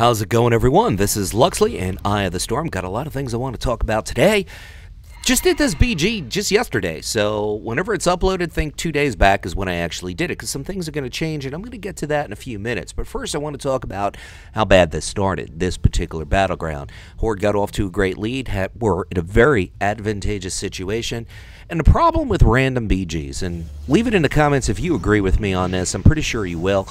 How's it going, everyone? This is Luxeley and Eye of the Storm. Got a lot of things I want to talk about today. Just did this BG just yesterday, so whenever it's uploaded, think 2 days back is when I actually did it, because some things are going to change, and I'm going to get to that in a few minutes. But first, I want to talk about how bad this started, this particular Battleground. Horde got off to a great lead, were in a very advantageous situation, and the problem with random BGs, and leave it in the comments if you agree with me on this, I'm pretty sure you will.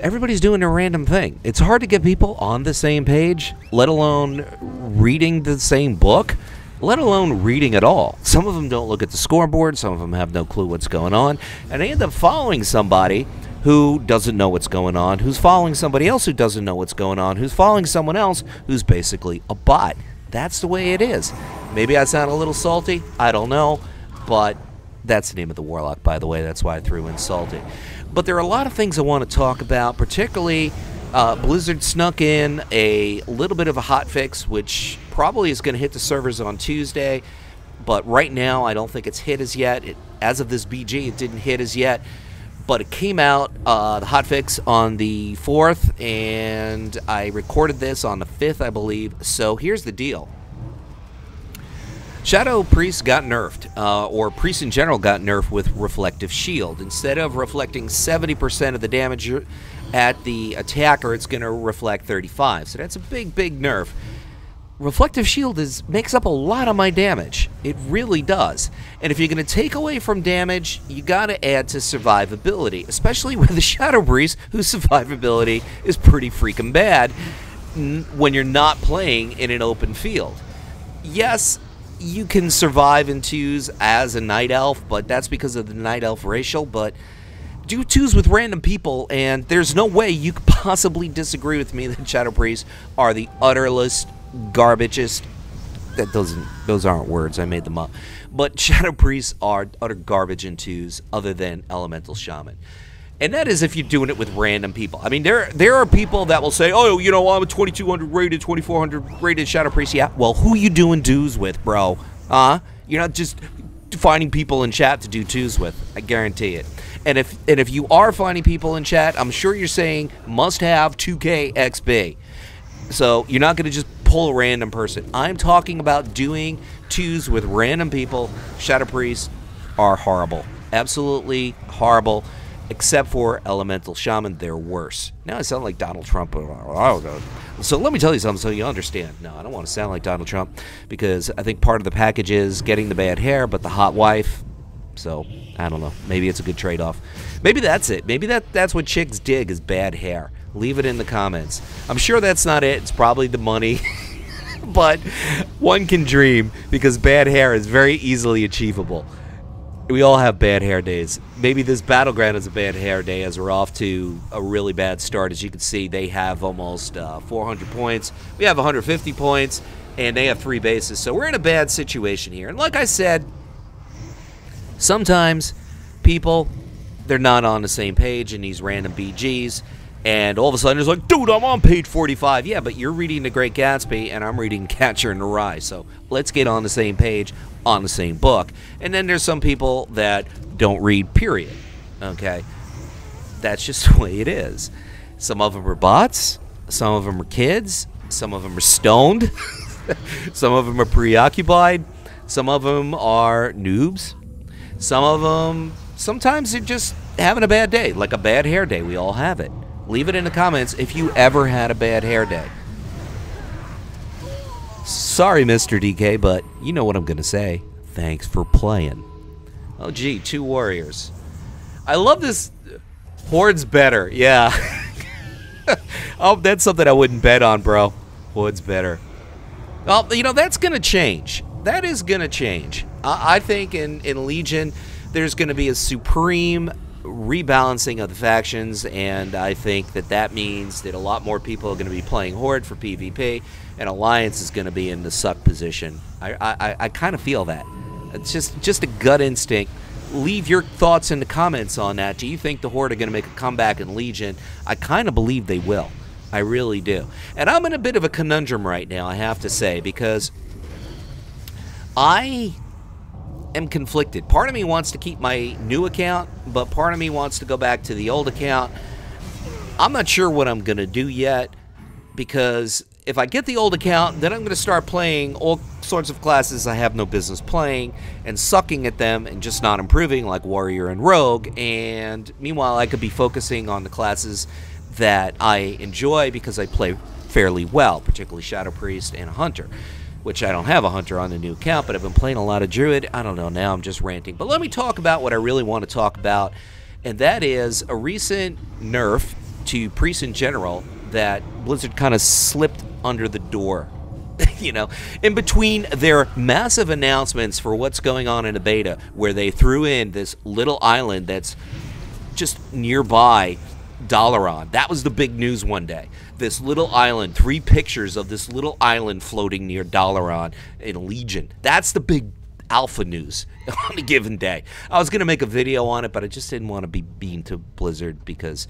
Everybody's doing a random thing. It's hard to get people on the same page, let alone reading the same book, let alone reading at all. Some of them don't look at the scoreboard, some of them have no clue what's going on, and they end up following somebody who doesn't know what's going on, who's following somebody else who doesn't know what's going on, who's following someone else who's basically a bot. That's the way it is. Maybe I sound a little salty, I don't know, but that's the name of the Warlock, by the way. That's why I threw in salty. But there are a lot of things I want to talk about, particularly Blizzard snuck in a little bit of a hotfix, which probably is going to hit the servers on Tuesday. But right now, I don't think it's hit as yet. As of this BG, it didn't hit as yet. But it came out, the hotfix, on the 4th, and I recorded this on the 5th, I believe. So here's the deal. Shadow Priests got nerfed, or Priests in general got nerfed with Reflective Shield. Instead of reflecting 70% of the damage at the attacker, it's going to reflect 35%. So that's a big, big nerf. Reflective Shield makes up a lot of my damage. It really does. And if you're going to take away from damage, you got to add to survivability, especially with the Shadow Priest, whose survivability is pretty freaking bad when you're not playing in an open field. Yes, you can survive in 2s as a Night Elf, but that's because of the Night Elf racial. But do 2s with random people, and there's no way you could possibly disagree with me that Shadow Priests are the utterless, garbagest. Those aren't words, I made them up. But Shadow Priests are utter garbage in 2s, other than Elemental Shaman. And that is if you're doing it with random people. I mean, there are people that will say, oh, you know, I'm a 2200 rated, 2400 rated Shadow Priest. Yeah, well, who you doing 2s with, bro? You're not just finding people in chat to do 2s with. I guarantee it. And if you are finding people in chat, I'm sure you're saying must have 2K XP. So you're not going to just pull a random person. I'm talking about doing 2s with random people. Shadow Priests are horrible. Absolutely horrible. Except for Elemental Shaman, they're worse. Now I sound like Donald Trump. So let me tell you something so you understand. No, I don't want to sound like Donald Trump, because I think part of the package is getting the bad hair, but the hot wife. So, I don't know. Maybe it's a good trade-off. Maybe that's it. Maybe that's what chicks dig, is bad hair. Leave it in the comments. I'm sure that's not it. It's probably the money. But one can dream, because bad hair is very easily achievable. We all have bad hair days. Maybe this Battleground is a bad hair day, as we're off to a really bad start. As you can see, they have almost 400 points. We have 150 points, and they have 3 bases. So we're in a bad situation here. And like I said, sometimes people, they're not on the same page in these random BGs. And all of a sudden, it's like, dude, I'm on page 45. Yeah, but you're reading The Great Gatsby, and I'm reading Catcher in the Rye. So let's get on the same page, on the same book. And then there's some people that don't read, period. Okay? That's just the way it is. Some of them are bots. Some of them are kids. Some of them are stoned. Some of them are preoccupied. Some of them are noobs. Some of them, sometimes they're just having a bad day, like a bad hair day. We all have it. Leave it in the comments if you ever had a bad hair day. Sorry, Mr. DK, but you know what I'm going to say. Thanks for playing. Oh, gee, 2 warriors. I love this. Horde's better, yeah. Oh, that's something I wouldn't bet on, bro. Horde's better. Well, you know, that's going to change. That is going to change. I think in Legion, there's going to be a supreme rebalancing of the factions, and I think that means that a lot more people are going to be playing Horde for PvP, and Alliance is going to be in the suck position. I kind of feel that. It's just a gut instinct. Leave your thoughts in the comments on that. Do you think the Horde are going to make a comeback in Legion? I kind of believe they will. I really do. And I'm in a bit of a conundrum right now, I have to say, because I am conflicted. Part of me wants to keep my new account, but part of me wants to go back to the old account. I'm not sure what I'm going to do yet. because if I get the old account, then I'm going to start playing all sorts of classes I have no business playing and sucking at them and just not improving, like Warrior and Rogue. And meanwhile, I could be focusing on the classes that I enjoy because I play fairly well, particularly Shadow Priest and a Hunter, which I don't have a Hunter on the new account, but I've been playing a lot of Druid. I don't know, now I'm just ranting. But let me talk about what I really want to talk about, and that is a recent nerf to Priest in general that Blizzard kind of slipped under the door. You know, in between their massive announcements for what's going on in the beta, where they threw in this little island that's just nearby Dalaran. That was the big news one day. This little island, 3 pictures of this little island floating near Dalaran in Legion. That's the big alpha news on a given day. I was going to make a video on it, but I just didn't want to be mean to Blizzard because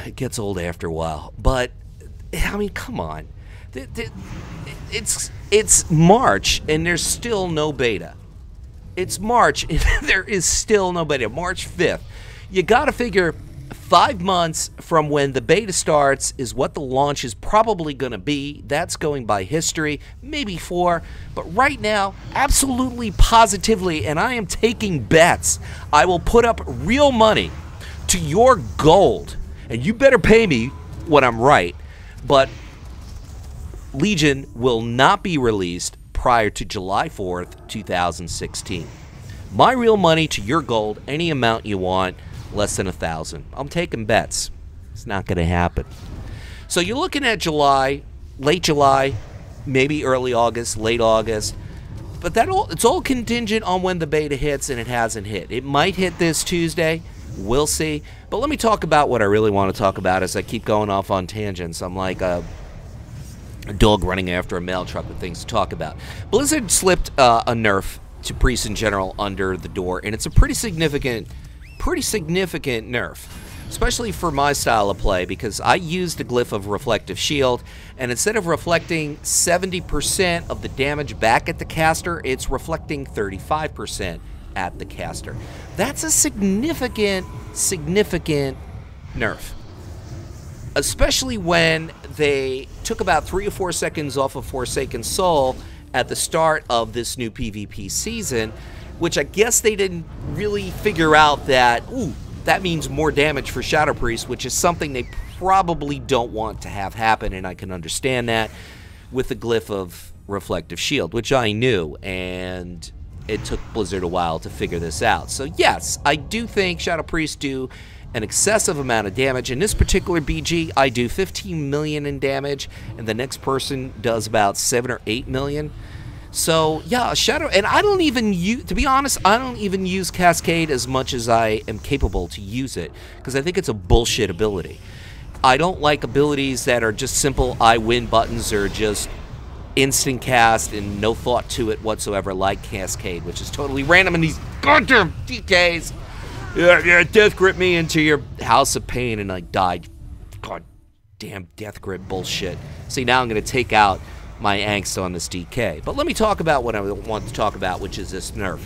it gets old after a while. But I mean, come on. It's March, and there's still no beta. It's March, and there is still no beta. March 5th. You got to figure 5 months from when the beta starts is what the launch is probably going to be. That's going by history, maybe 4. But right now, absolutely positively, and I am taking bets, I will put up real money to your gold. And you better pay me when I'm right. But Legion will not be released prior to July 4th, 2016. My real money to your gold, any amount you want, less than 1,000. I'm taking bets. It's not going to happen. So you're looking at July, late July, maybe early August, late August. But it's all contingent on when the beta hits, and it hasn't hit. It might hit this Tuesday. We'll see. But let me talk about what I really want to talk about as I keep going off on tangents. I'm like a dog running after a mail truck with things to talk about. Blizzard slipped a nerf to Priests in general under the door, and it's a pretty significant nerf, especially for my style of play, because I use the glyph of Reflective Shield, and instead of reflecting 70% of the damage back at the caster, it's reflecting 35% at the caster. That's a significant nerf, especially when they took about 3 or 4 seconds off of Forsaken Soul at the start of this new PvP season, which I guess they didn't really figure out that, ooh, that means more damage for Shadow Priest, which is something they probably don't want to have happen, and I can understand that with the glyph of Reflective Shield, which I knew, and it took Blizzard a while to figure this out. So yes, I do think Shadow Priests do an excessive amount of damage. In this particular BG, I do 15 million in damage, and the next person does about 7 or 8 million. So yeah, Shadow, and I don't even use, to be honest, I don't even use Cascade as much as I am capable to use it, because I think it's a bullshit ability. I don't like abilities that are just simple I win buttons or just instant cast and no thought to it whatsoever, like Cascade, which is totally random in these goddamn DKs. Yeah, death grip me into your house of pain and I died. God damn death grip bullshit. See, now I'm going to take out my angst on this DK. But let me talk about what I want to talk about, which is this nerf.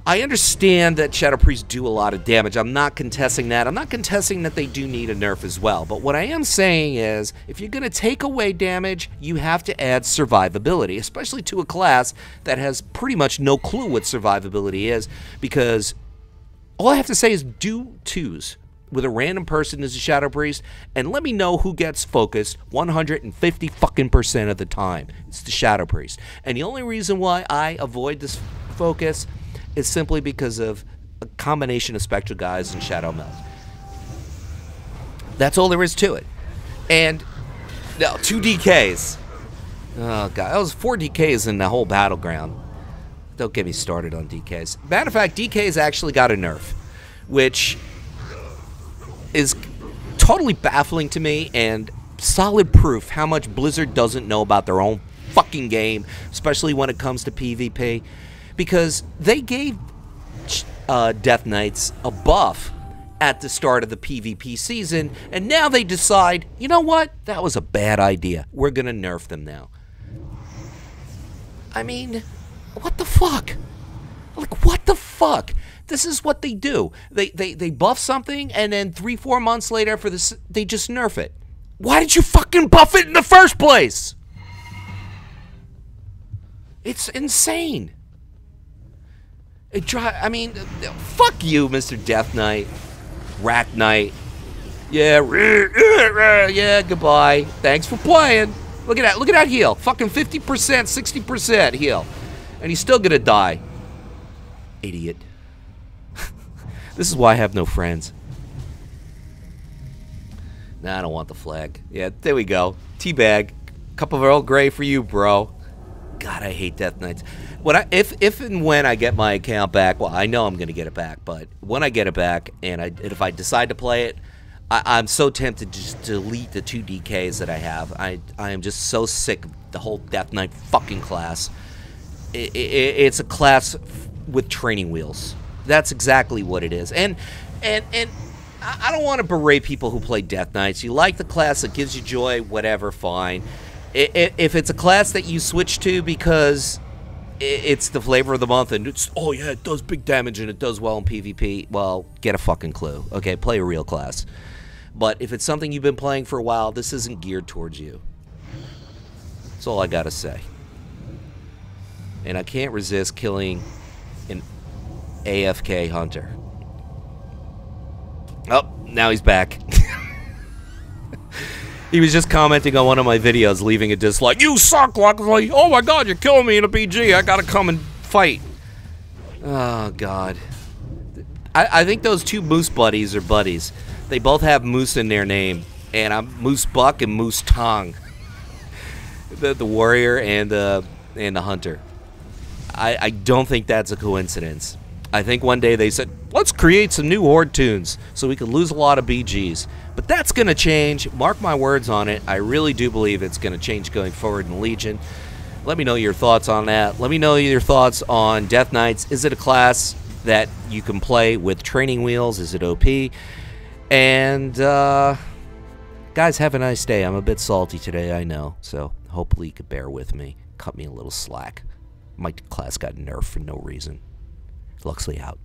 I understand that Shadow Priests do a lot of damage. I'm not contesting that. I'm not contesting that they do need a nerf as well. But what I am saying is, if you're going to take away damage, you have to add survivability, especially to a class that has pretty much no clue what survivability is, because all I have to say is do 2s with a random person as a Shadow Priest, and let me know who gets focused 150 fucking % of the time. It's the Shadow Priest. And the only reason why I avoid this focus is simply because of a combination of Spectral Guys and Shadow Meld. That's all there is to it. And no, 2 DKs. Oh god, that was 4 DKs in the whole Battleground. Don't get me started on DKs. Matter of fact, DKs actually got a nerf, which is totally baffling to me and solid proof how much Blizzard doesn't know about their own fucking game, especially when it comes to PvP. Because they gave Death Knights a buff at the start of the PvP season, and now they decide, you know what? That was a bad idea. We're going to nerf them now. I mean, what the fuck? Like, what the fuck? This is what they do. They buff something, and then 3-4 months later for this, they just nerf it. Why did you fucking buff it in the first place? It's insane. I mean, fuck you, Mr. Death Knight, Rack Knight. Yeah, yeah, goodbye. Thanks for playing. Look at that heal. Fucking 50%, 60% heal. And he's still gonna die. Idiot. This is why I have no friends. Nah, I don't want the flag. Yeah, there we go. Teabag. Cup of Earl Grey for you, bro. God, I hate Death Knights. If and when I get my account back, well, I know I'm going to get it back, but when I get it back, and if I decide to play it, I'm so tempted to just delete the 2 DKs that I have. I am just so sick of the whole Death Knight fucking class. It's a class with training wheels. That's exactly what it is. And I don't want to berate people who play Death Knights. You like the class, it gives you joy, whatever, fine. If it's a class that you switch to because it's the flavor of the month and it's, oh yeah, it does big damage and it does well in PvP, well, get a fucking clue. Okay, play a real class. But if it's something you've been playing for a while, this isn't geared towards you. That's all I gotta say. And I can't resist killing an AFK hunter. Oh, now he's back. He was just commenting on one of my videos, leaving a dislike. You suck, Luxeley! Oh my god, you're killing me in a PG. I gotta come and fight. Oh, God. I think those 2 Moose buddies are buddies. They both have Moose in their name. And I'm Moose Buck and Moose Tong. The warrior and the hunter. I don't think that's a coincidence. I think one day they said, let's create some new Horde tunes so we can lose a lot of BGs. But that's going to change. Mark my words on it. I really do believe it's going to change going forward in Legion. Let me know your thoughts on that. Let me know your thoughts on Death Knights. Is it a class that you can play with training wheels? Is it OP? And, guys, have a nice day. I'm a bit salty today, I know. So hopefully you could bear with me. Cut me a little slack. My class got nerfed for no reason. Luxley out.